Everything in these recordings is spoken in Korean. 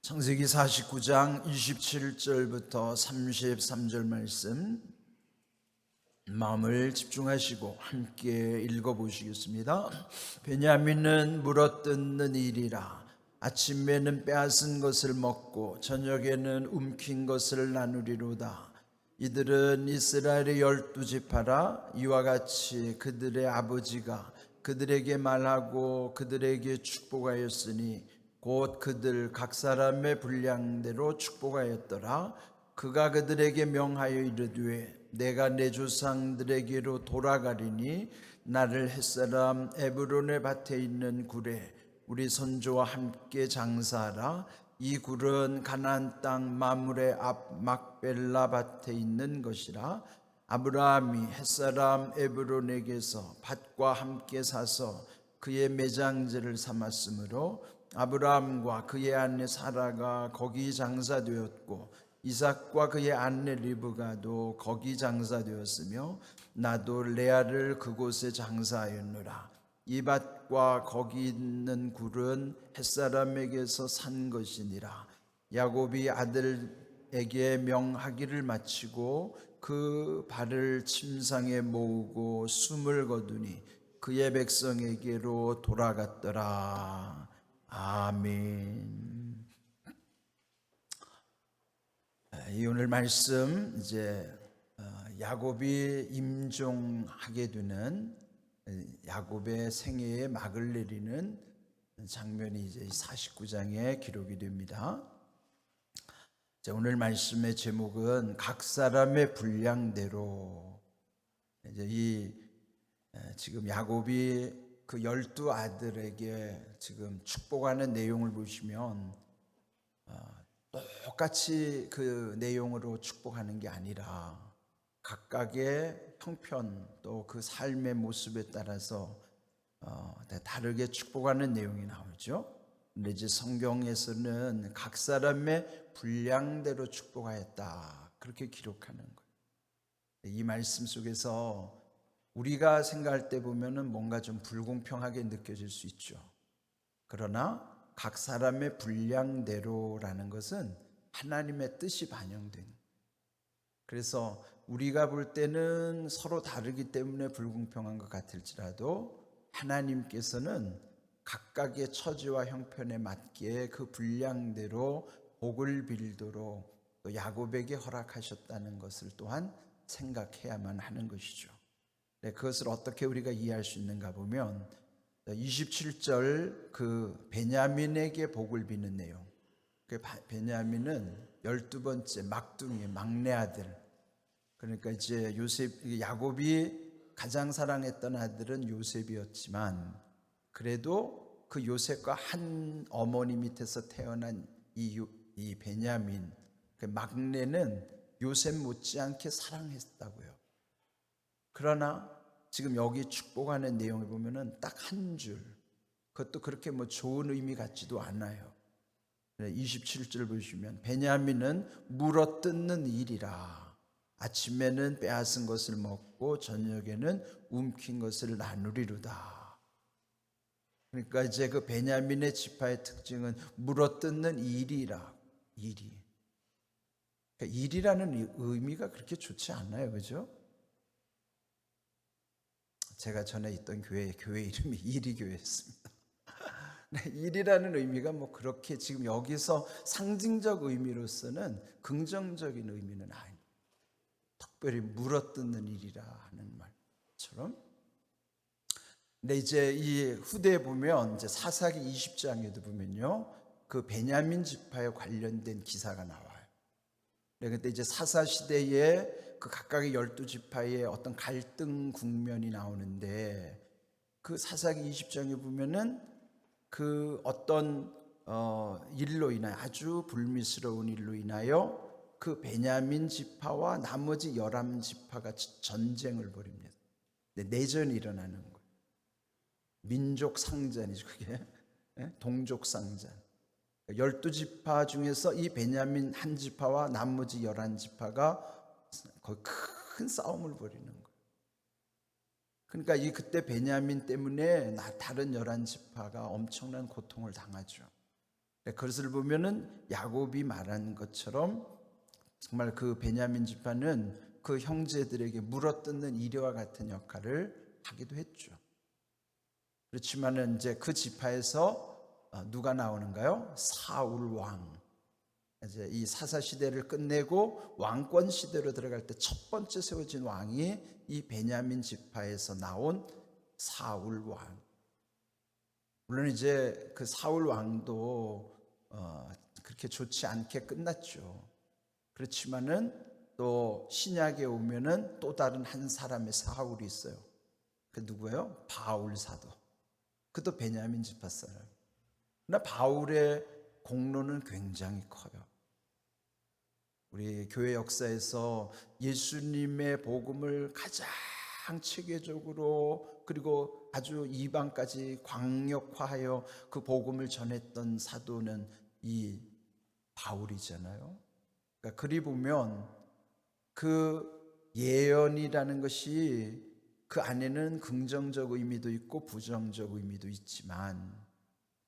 창세기 49장 27절부터 33절 말씀 마음을 집중하시고 함께 읽어보시겠습니다. 베냐민은 물어뜯는 일이라. 아침에는 빼앗은 것을 먹고 저녁에는 움킨 것을 나누리로다. 이들은 이스라엘의 12지파라. 이와 같이 그들의 아버지가 그들에게 말하고 그들에게 축복하였으니 곧 그들 각 사람의 분량대로 축복하였더라. 그가 그들에게 명하여 이르되 내가 내 조상들에게로 돌아가리니 나를 햇사람 에브론의 밭에 있는 굴에 우리 선조와 함께 장사하라. 이 굴은 가나안 땅 마므레 앞 막벨라 밭에 있는 것이라. 아브라함이 햇사람 에브론에게서 밭과 함께 사서 그의 매장지를 삼았으므로 아브라함과 그의 아내 사라가 거기 장사되었고 이삭과 그의 아내 리브가도 거기 장사되었으며 나도 레아를 그곳에 장사하였노라. 이 밭과 거기 있는 굴은 햇사람에게서 산 것이니라. 야곱이 아들에게 명하기를 마치고 그 발을 침상에 모으고 숨을 거두니 그의 백성에게로 돌아갔더라. 아멘. 이 오늘 말씀 이제 야곱이 임종하게 되는 야곱의 생애에 막을 내리는 장면이 이제 49장에 기록이 됩니다. 오늘 말씀의 제목은 각 사람의 분량대로. 이제 지금 야곱이 그 12아들에게 지금 축복하는 내용을 보시면 똑같이 그 내용으로 축복하는 게 아니라 각각의 형편 또 그 삶의 모습에 따라서 다르게 축복하는 내용이 나오죠. 근데 이제 성경에서는 각 사람의 분량대로 축복하였다 그렇게 기록하는 거예요. 이 말씀 속에서 우리가 생각할 때 보면은 뭔가 좀 불공평하게 느껴질 수 있죠. 그러나 각 사람의 분량대로라는 것은 하나님의 뜻이 반영된. 그래서 우리가 볼 때는 서로 다르기 때문에 불공평한 것 같을지라도 하나님께서는 각각의 처지와 형편에 맞게 그 분량대로 복을 빌도록 또 야곱에게 허락하셨다는 것을 또한 생각해야만 하는 것이죠. 그것을 어떻게 우리가 이해할 수 있는가 보면 27절 그 베냐민에게 복을 비는 내용. 베냐민은 12번째 막둥이 막내 아들. 그러니까 이제 야곱이 가장 사랑했던 아들은 요셉이었지만 그래도 그 요셉과 한 어머니 밑에서 태어난 이 베냐민 그 막내는 요셉 못지않게 사랑했다고요. 그러나 지금 여기 축복하는 내용을 보면은 딱 한 줄, 그것도 그렇게 좋은 의미 같지도 않아요. 27절 보시면 베냐민은 물어뜯는 일이라. 아침에는 빼앗은 것을 먹고 저녁에는 움킨 것을 나누리로다. 그러니까 이제 그 베냐민의 지파의 특징은 물어뜯는 일이라. 그러니까 일이라는 의미가 그렇게 좋지 않아요, 그죠? 제가 전에 있던 교회 이름이 이리교회였습니다. 일이라는 의미가 그렇게 지금 여기서 상징적 의미로서는 긍정적인 의미는 아니에요. 특별히 물어뜯는 일이라 하는 말처럼. 근데 이제 이 후대에 보면 이제 사사기 20장에도 보면요, 그 베냐민 지파에 관련된 기사가 나와요. 그런데 이제 사사 시대에 그 각각의 12지파의 어떤 갈등 국면이 나오는데 그 사사기 20장에 보면은 그 어떤 일로 인하여 아주 불미스러운 일로 인하여 그 베냐민 지파와 나머지 11지파가 전쟁을 벌입니다. 내전이 일어나는 거예요. 민족 상전이죠, 그게. 동족 상전. 12지파 중에서 이 베냐민 한 지파와 나머지 11지파가 거의 큰 싸움을 벌이는 거예요. 그러니까 그때 베냐민 때문에 다른 11지파가 엄청난 고통을 당하죠. 그것을 보면은 야곱이 말한 것처럼 정말 그 베냐민 지파는 그 형제들에게 물어뜯는 이리와 같은 역할을 하기도 했죠. 그렇지만은 이제 그 지파에서 누가 나오는가요? 사울 왕. 이제 이 사사 시대를 끝내고 왕권 시대로 들어갈 때 첫 번째 세워진 왕이 이 베냐민 지파에서 나온 사울 왕. 물론 이제 그 사울 왕도 그렇게 좋지 않게 끝났죠. 그렇지만은 또 신약에 오면은 또 다른 한 사람의 사울이 있어요. 그 누구예요? 바울 사도. 그도 베냐민 지파 사람. 그러나 바울의 공로는 굉장히 커요. 우리 교회 역사에서 예수님의 복음을 가장 체계적으로 그리고 아주 이방까지 광역화하여 그 복음을 전했던 사도는 이 바울이잖아요. 그러니까 그리 보면 그 예언이라는 것이 그 안에는 긍정적 의미도 있고 부정적 의미도 있지만,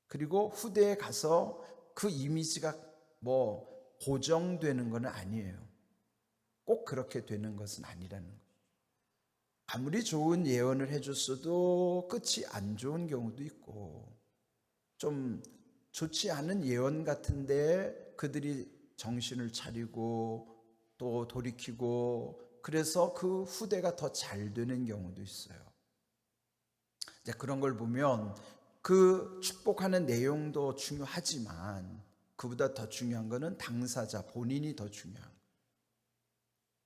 그리고 후대에 가서 그 이미지가 뭐 고정되는 건 아니에요. 꼭 그렇게 되는 것은 아니라는 거예요. 아무리 좋은 예언을 해줬어도 끝이 안 좋은 경우도 있고, 좀 좋지 않은 예언 같은데 그들이 정신을 차리고 또 돌이키고 그래서 그 후대가 더 잘 되는 경우도 있어요. 이제 그런 걸 보면 그 축복하는 내용도 중요하지만 그보다 더 중요한 것은 당사자 본인이 더 중요한 거예요.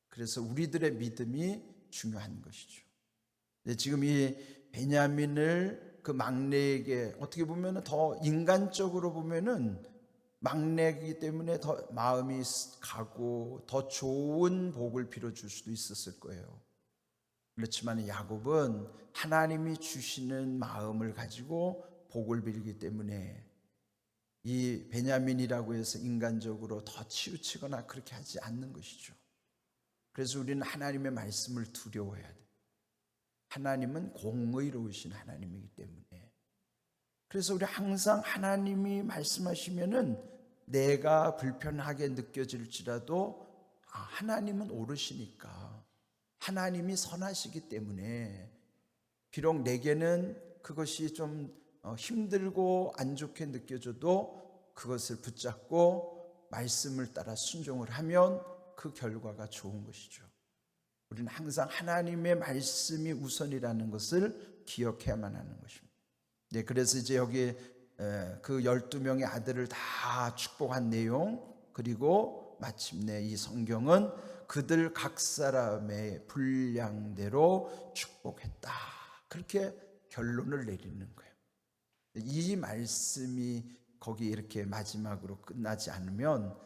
그래서 우리들의 믿음이 중요한 것이죠. 지금 이 베냐민을 그 막내에게 어떻게 보면 더 인간적으로 보면은 막내이기 때문에 더 마음이 가고 더 좋은 복을 빌어줄 수도 있었을 거예요. 그렇지만 야곱은 하나님이 주시는 마음을 가지고 복을 빌기 때문에 이 베냐민이라고 해서 인간적으로 더 치우치거나 그렇게 하지 않는 것이죠. 그래서 우리는 하나님의 말씀을 두려워해야 돼요. 하나님은 공의로우신 하나님이기 때문에. 그래서 우리 항상 하나님이 말씀하시면은 내가 불편하게 느껴질지라도 하나님은 옳으시니까, 하나님이 선하시기 때문에 비록 내게는 그것이 좀 힘들고 안 좋게 느껴져도 그것을 붙잡고 말씀을 따라 순종을 하면 그 결과가 좋은 것이죠. 우리는 항상 하나님의 말씀이 우선이라는 것을 기억해야만 하는 것입니다. 네, 그래서 이제 여기 그 12명의 아들을 다 축복한 내용, 그리고 마침내 이 성경은 그들 각 사람의 분량대로 축복했다, 그렇게 결론을 내리는 거예요. 이 말씀이 거기 이렇게 마지막으로 끝나지 않으면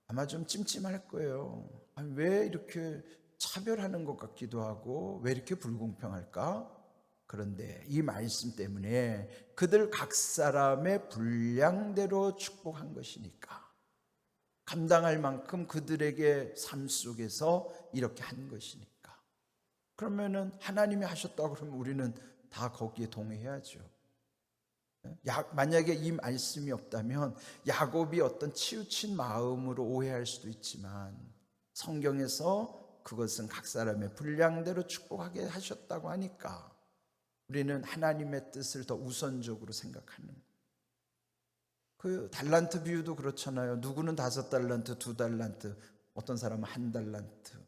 아마 좀 찜찜할 거예요. 왜 이렇게 차별하는 것 같기도 하고 왜 이렇게 불공평할까? 그런데 이 말씀 때문에 그들 각 사람의 분량대로 축복한 것이니까, 감당할 만큼 그들에게 삶 속에서 이렇게 한 것이니까, 그러면은 하나님이 하셨다고 그러면 우리는 다 거기에 동의해야죠. 만약에 이 말씀이 없다면 야곱이 어떤 치우친 마음으로 오해할 수도 있지만 성경에서 그것은 각 사람의 분량대로 축복하게 하셨다고 하니까 우리는 하나님의 뜻을 더 우선적으로 생각하는 거예요. 그 달란트 비유도 그렇잖아요. 누구는 5달란트, 2달란트, 어떤 사람은 1달란트.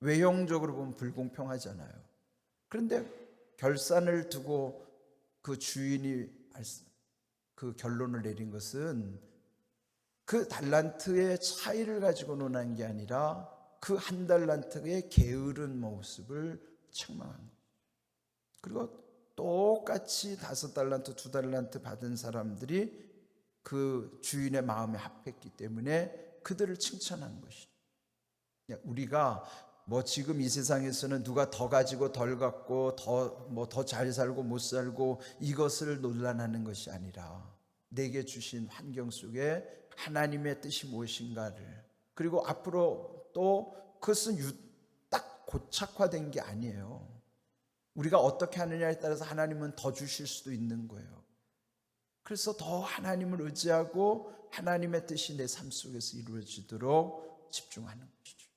외형적으로 보면 불공평하잖아요. 그런데 결산을 두고 그 주인이 그 결론을 내린 것은 그 달란트의 차이를 가지고 논한 게 아니라 그 1달란트의 게으른 모습을 책망한 거예요. 그리고 똑같이 5달란트, 2달란트 받은 사람들이 그 주인의 마음에 합했기 때문에 그들을 칭찬한 것이죠. 우리가 뭐 지금 이 세상에서는 누가 더 가지고 덜 갖고 더 잘 살고 못 살고 이것을 논란하는 것이 아니라 내게 주신 환경 속에 하나님의 뜻이 무엇인가를, 그리고 앞으로 또 그것은 딱 고착화된 게 아니에요. 우리가 어떻게 하느냐에 따라서 하나님은 더 주실 수도 있는 거예요. 그래서 더 하나님을 의지하고 하나님의 뜻이 내 삶 속에서 이루어지도록 집중하는 것이죠.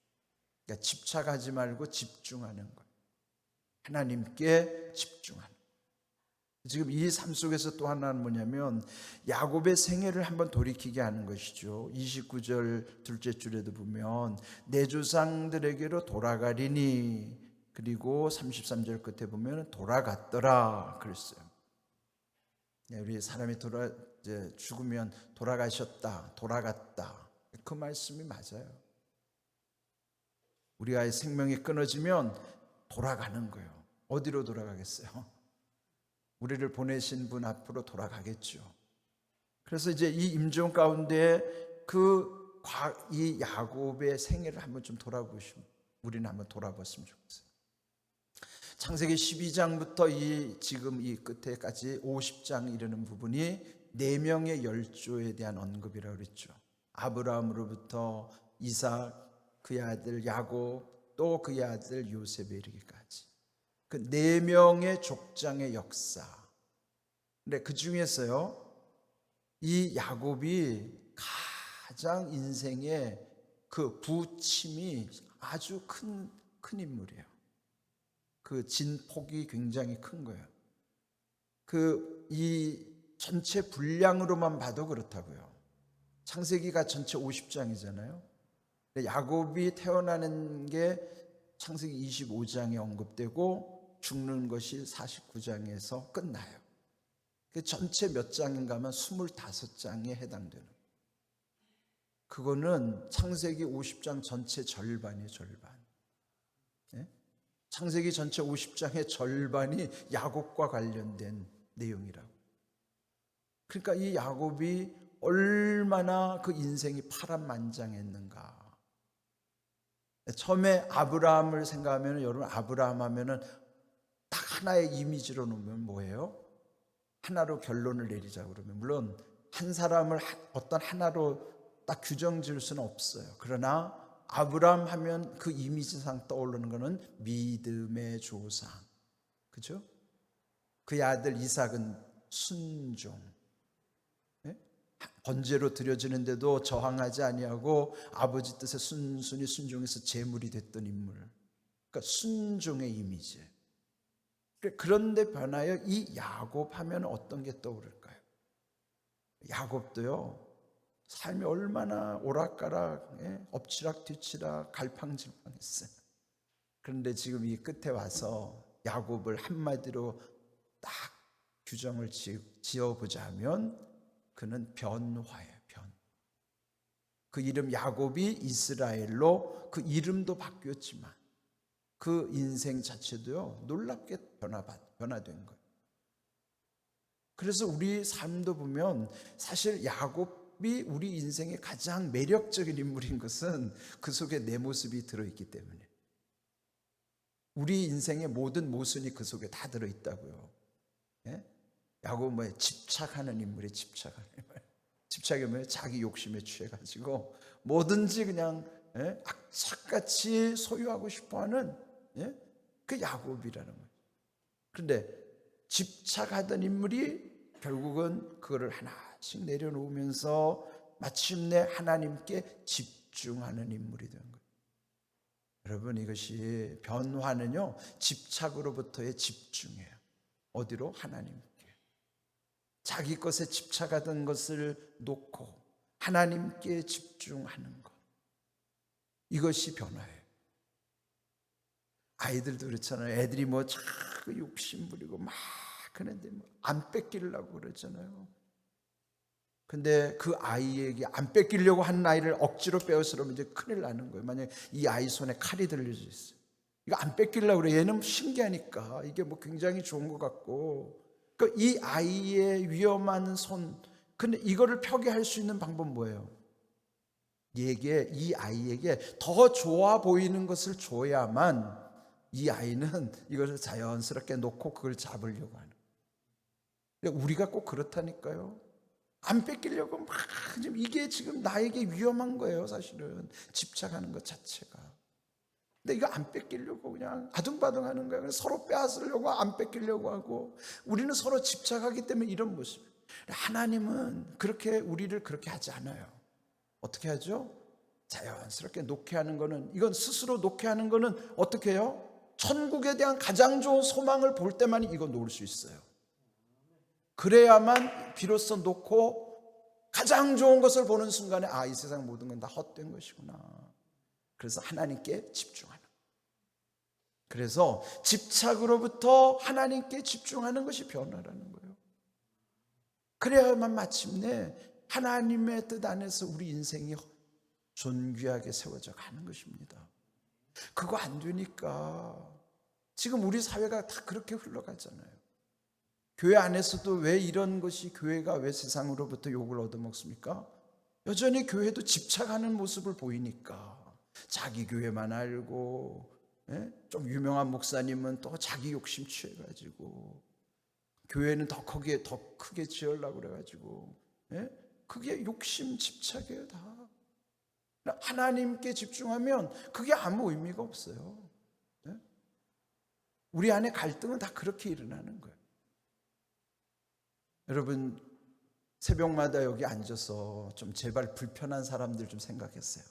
그러니까 집착하지 말고 집중하는 거예요. 하나님께 집중하는 거예요. 지금 이 삶 속에서 또 하나는 뭐냐면 야곱의 생애를 한번 돌이키게 하는 것이죠. 29절 둘째 줄에도 보면 내 조상들에게로 돌아가리니, 그리고 33절 끝에 보면 돌아갔더라 그랬어요. 우리 사람이 이제 죽으면 돌아가셨다, 돌아갔다, 그 말씀이 맞아요. 우리가 생명이 끊어지면 돌아가는 거예요. 어디로 돌아가겠어요? 우리를 보내신 분 앞으로 돌아가겠죠. 그래서 이제 이 임종 가운데 이 야곱의 생애를 한번 좀 돌아보시면, 우리는 한번 돌아봤으면 좋겠어요. 창세기 12장부터 지금 이 끝에까지 50장 이르는 부분이 4명의 열조에 대한 언급이라고 그랬죠. 아브라함으로부터 이삭, 그의 아들 야곱, 또 그의 아들 요셉에 이르기까지 그 4명의 족장의 역사. 근데 그 중에서요, 이 야곱이 가장 인생의 그 부침이 아주 큰 인물이에요. 그 진폭이 굉장히 큰 거예요. 이 전체 분량으로만 봐도 그렇다고요. 창세기가 전체 50장이잖아요. 야곱이 태어나는 게 창세기 25장에 언급되고 죽는 것이 49장에서 끝나요. 전체 몇 장인가 하면 25장에 해당되는 거예요. 그거는 창세기 50장 전체 절반이에요, 절반. 창세기 전체 50장의 절반이 야곱과 관련된 내용이라고. 그러니까 이 야곱이 얼마나 그 인생이 파란만장했는가. 처음에 아브라함을 생각하면, 여러분 아브라함 하면은 딱 하나의 이미지로 놓으면 뭐예요? 하나로 결론을 내리자고 그러면, 물론 한 사람을 어떤 하나로 딱 규정 지을 수는 없어요. 그러나 아브라함 하면 그 이미지상 떠오르는 것은 믿음의 조상, 그죠? 그의 아들 이삭은 순종, 번제로 드려지는데도 저항하지 아니하고 아버지 뜻에 순순히 순종해서 제물이 됐던 인물. 그러니까 순종의 이미지. 그런데 변하여 이 야곱 하면 어떤 게 떠오를까요? 야곱도요, 삶이 얼마나 오락가락, 엎치락 뒤치락 갈팡질팡했어요. 그런데 지금 이 끝에 와서 야곱을 한마디로 딱 규정을 지어보자면 그는 변화예요. 변. 그 이름 야곱이 이스라엘로 그 이름도 바뀌었지만 그 인생 자체도요, 놀랍게 변화된 거예요. 그래서 우리 삶도 보면 사실 야곱이 우리 인생의 가장 매력적인 인물인 것은 그 속에 내 모습이 들어있기 때문에. 우리 인생의 모든 모순이 그 속에 다 들어있다고요. 야곱은 뭐예요? 집착하는 인물이 집착하는 인물. 집착이 뭐예요? 자기 욕심에 취해가지고 뭐든지 그냥 악착같이 소유하고 싶어하는 그 야곱이라는 거예요. 그런데 집착하던 인물이 결국은 그거를 하나씩 내려놓으면서 마침내 하나님께 집중하는 인물이 된 거예요. 여러분, 이것이 변화는요, 집착으로부터의 집중이에요. 어디로? 하나님께. 자기 것에 집착하던 것을 놓고 하나님께 집중하는 것, 이것이 변화예요. 아이들도 그렇잖아요. 애들이 뭐 자꾸 욕심 부리고 막 그런데 뭐 안 뺏기려고 그러잖아요. 근데 그 아이에게 안 뺏기려고 하는 아이를 억지로 빼앗으려면 이제 큰일 나는 거예요. 만약에 이 아이 손에 칼이 들려져 있어요. 이거 안 뺏기려고 그래. 얘는 신기하니까 이게 뭐 굉장히 좋은 것 같고. 그러니까 이 아이의 위험한 손, 근데 이거를 펴게 할 수 있는 방법은 뭐예요? 이 아이에게 더 좋아 보이는 것을 줘야만 이 아이는 이것을 자연스럽게 놓고 그걸 잡으려고 하는. 우리가 꼭 그렇다니까요. 안 뺏기려고 막, 이게 지금 나에게 위험한 거예요. 사실은 집착하는 것 자체가. 근데 이거 안 뺏기려고 그냥 아둥바둥 하는 거예요. 서로 빼앗으려고 안 뺏기려고 하고, 우리는 서로 집착하기 때문에 이런 모습. 하나님은 그렇게 우리를 그렇게 하지 않아요. 어떻게 하죠? 자연스럽게 놓게 하는 거는, 이건 스스로 놓게 하는 거는 어떻게 해요? 천국에 대한 가장 좋은 소망을 볼 때만 이거 놓을 수 있어요. 그래야만 비로소 놓고 가장 좋은 것을 보는 순간에 이 세상 모든 건 다 헛된 것이구나. 그래서 하나님께 집중하는. 그래서 집착으로부터 하나님께 집중하는 것이 변화라는 거예요. 그래야만 마침내 하나님의 뜻 안에서 우리 인생이 존귀하게 세워져 가는 것입니다. 그거 안 되니까 지금 우리 사회가 다 그렇게 흘러가잖아요. 교회 안에서도 왜 이런 것이, 교회가 왜 세상으로부터 욕을 얻어먹습니까? 여전히 교회도 집착하는 모습을 보이니까. 자기 교회만 알고, 좀 유명한 목사님은 또 자기 욕심 취해가지고, 교회는 더 크게 지으려고 그래가지고, 그게 욕심 집착이에요. 다 하나님께 집중하면 그게 아무 의미가 없어요. 우리 안에 갈등은 다 그렇게 일어나는 거예요. 여러분, 새벽마다 여기 앉아서 좀 제발 불편한 사람들 좀 생각했어요.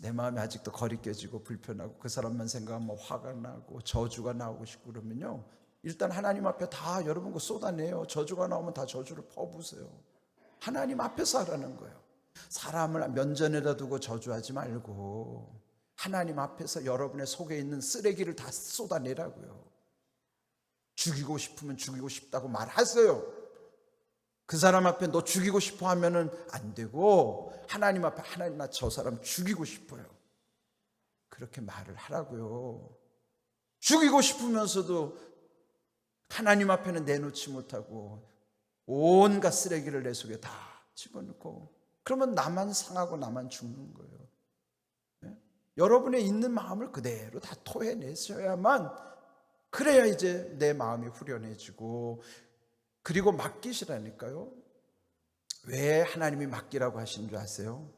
내 마음이 아직도 거리껴지고 불편하고 그 사람만 생각하면 화가 나고 저주가 나오고 싶고 그러면요, 일단 하나님 앞에 다 여러분 거 쏟아내요. 저주가 나오면 다 저주를 퍼부으세요. 하나님 앞에서 하라는 거예요. 사람을 면전에다 두고 저주하지 말고 하나님 앞에서 여러분의 속에 있는 쓰레기를 다 쏟아내라고요. 죽이고 싶으면 죽이고 싶다고 말하세요. 그 사람 앞에 너 죽이고 싶어 하면은 안 되고, 하나님 앞에 하나님, 나 저 사람 죽이고 싶어요. 그렇게 말을 하라고요. 죽이고 싶으면서도 하나님 앞에는 내놓지 못하고 온갖 쓰레기를 내 속에 다 집어넣고, 그러면 나만 상하고 나만 죽는 거예요. 여러분의 있는 마음을 그대로 다 토해내셔야만, 그래야 이제 내 마음이 후련해지고, 그리고 맡기시라니까요. 왜 하나님이 맡기라고 하신 줄 아세요?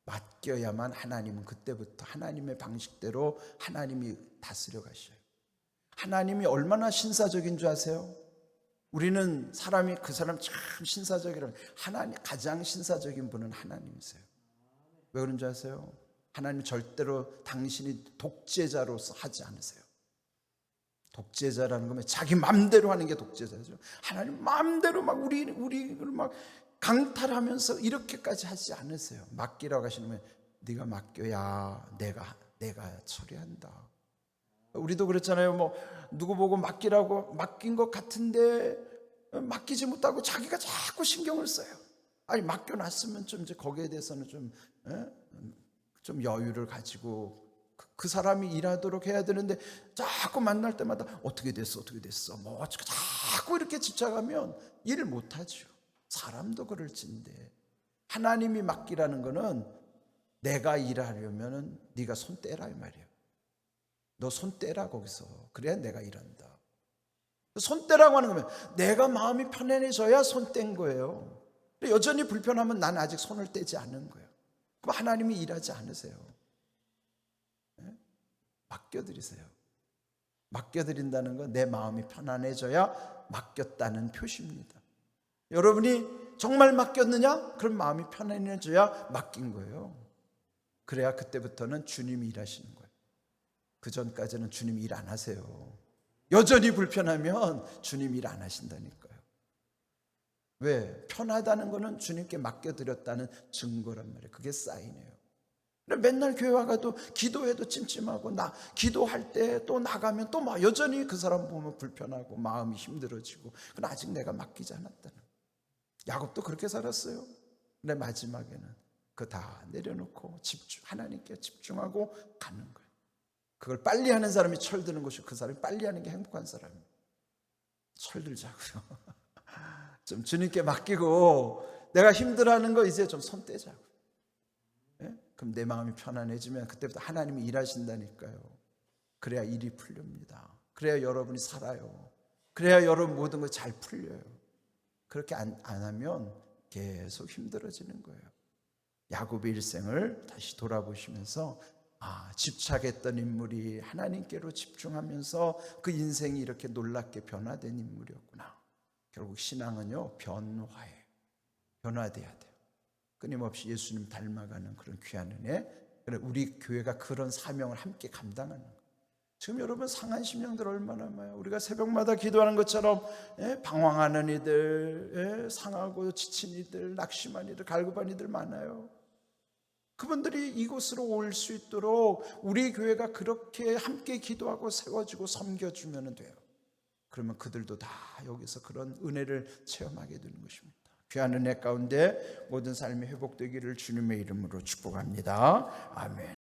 맡겨야만 하나님은 그때부터 하나님의 방식대로 하나님이 다스려 가셔요. 하나님이 얼마나 신사적인 줄 아세요? 우리는 사람이 그 사람 참 신사적이라면, 하나님 가장 신사적인 분은 하나님이세요. 왜 그런 줄 아세요? 하나님 절대로 당신이 독재자로서 하지 않으세요. 독재자라는 거면 자기 맘대로 하는 게 독재자죠. 하나님 맘대로 막 우리를 막 강탈하면서 이렇게까지 하지 않으세요. 맡기라고 하시면 네가 맡겨야 내가 처리한다. 우리도 그랬잖아요. 뭐 누구 보고 맡기라고 맡긴 것 같은데 맡기지 못하고 자기가 자꾸 신경을 써요. 아니, 맡겨놨으면 좀 이제 거기에 대해서는 좀 여유를 가지고 그 사람이 일하도록 해야 되는데, 자꾸 만날 때마다 어떻게 됐어 뭐 자꾸 이렇게 집착하면 일을 못하죠. 사람도 그럴진데, 하나님이 맡기라는 거는 내가 일하려면 네가 손 떼라 이 말이에요. 너 손 떼라 거기서. 그래야 내가 일한다. 손 떼라고 하는 거면 내가 마음이 편안해져야 손 뗀 거예요. 여전히 불편하면 난 아직 손을 떼지 않은 거예요. 그럼 하나님이 일하지 않으세요. 맡겨드리세요. 맡겨드린다는 건 내 마음이 편안해져야 맡겼다는 표시입니다. 여러분이 정말 맡겼느냐? 그럼 마음이 편안해져야 맡긴 거예요. 그래야 그때부터는 주님이 일하시는 거예요. 그 전까지는 주님이 일 안 하세요. 여전히 불편하면 주님이 일 안 하신다니까요. 왜? 편하다는 거는 주님께 맡겨드렸다는 증거란 말이에요. 그게 사인이에요. 맨날 교회 와가도 기도해도 찜찜하고, 기도할 때 또 나가면 또 막 여전히 그 사람 보면 불편하고 마음이 힘들어지고, 그건 아직 내가 맡기지 않았다는. 야곱도 그렇게 살았어요. 근데 마지막에는 그거 다 내려놓고 하나님께 집중하고 가는 거예요. 그걸 빨리 하는 사람이 철드는 것이고, 그 사람이 빨리 하는 게 행복한 사람이에요. 철들자고요. 좀 주님께 맡기고, 내가 힘들어하는 거 이제 좀 손 떼자고. 그럼 내 마음이 편안해지면 그때부터 하나님이 일하신다니까요. 그래야 일이 풀립니다. 그래야 여러분이 살아요. 그래야 여러분 모든 거 잘 풀려요. 그렇게 안 하면 계속 힘들어지는 거예요. 야곱의 일생을 다시 돌아보시면서, 집착했던 인물이 하나님께로 집중하면서 그 인생이 이렇게 놀랍게 변화된 인물이었구나. 결국 신앙은요, 변화예요. 변화돼야 돼요. 끊임없이 예수님 닮아가는 그런 귀한 은혜. 우리 교회가 그런 사명을 함께 감당하는 거예요. 지금 여러분 상한 심령들 얼마나 많아요. 우리가 새벽마다 기도하는 것처럼 방황하는 이들, 상하고 지친 이들, 낙심한 이들, 갈급한 이들 많아요. 그분들이 이곳으로 올 수 있도록 우리 교회가 그렇게 함께 기도하고 세워지고 섬겨주면 돼요. 그러면 그들도 다 여기서 그런 은혜를 체험하게 되는 것입니다. 귀한 은혜 가운데 모든 삶이 회복되기를 주님의 이름으로 축복합니다. 아멘.